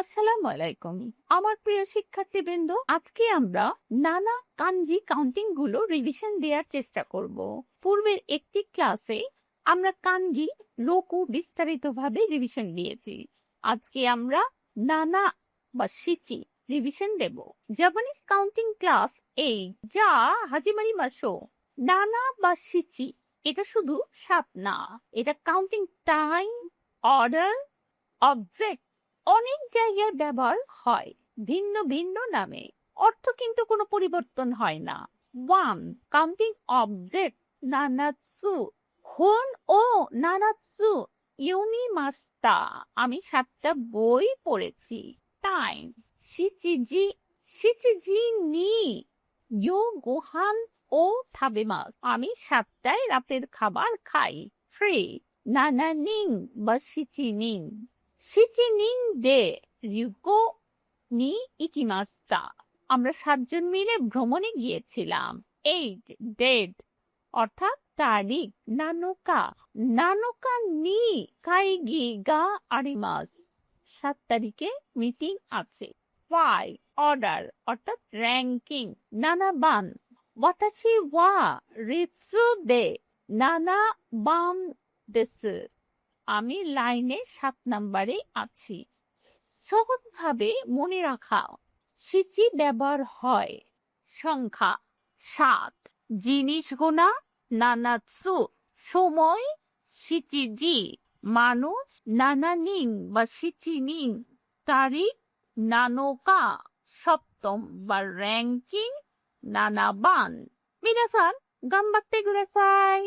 আসসালামু আলাইকুম। আমার প্রিয় শিক্ষার্থীবৃন্দ, আজকে আমরা নানা কাঞ্জি কাউন্টিং গুলো রিভিশন দেওয়ার চেষ্টা করব। পূর্বের একটি ক্লাসে আমরা কাঞ্জি লঘু বিস্তারিতভাবে রিভিশন দিয়েছি। আজকে আমরা নানা বা শিচি রিভিশন দেব। জাপানিজ কাউন্টিং ক্লাস এই যা হাজিমারি মাসো নানা বা শিচি, এটা শুধু সাত না, এটা কাউন্টিং টাইম, অর্ডার, অবজেক্ট অনেক জায়গায় ব্যবহার হয় ভিন্ন ভিন্ন নামে, অর্থ কিন্তু কোনো পরিবর্তন হয় না। ওয়ান কাউন্টিং অবজেক্ট নানাৎসু, হন ও নানাৎসু ইউমি মাস্তা, আমি 7টা বই পড়েছি। টাইম শিচিজি শিচিজি নি ইউ গোহান ও থাবেমাস, আমি 7টায় রাতের খাবার খাই। ফ্রি নানা নিং বা শিচি নিং শিচিনিং দে রিউকো নি ইকিমাস্তা, আমরা 7জন মিলে ভ্রমণে গিয়েছিলাম। 8 ডেট অর্থাৎ তারিখ, নানোকা নানোকা নি কাইগি গা আরিমাস, 7 তারিখে মিটিং আছে। 5 অর্ডার অর্থাৎ র্যাঙ্কিং, নানা বান ওয়াতাশি ওয়া রিৎসু দে নানা বান দেসু, আমি লাইনে 7 নম্বরে আছি। সহজভাবে মনে রাখা সিচি ব্যবহার হয় সংখ্যা 7, জিনিস গোনা নানাৎসু, সময় সিচিজি, মানুষ নানানিং বা সিচিনিং, তারিখ নানোকা, সপ্তম বা র্যাঙ্কিং নানাবান। মিনাসান গাম্বাত্তে কুদাসাই।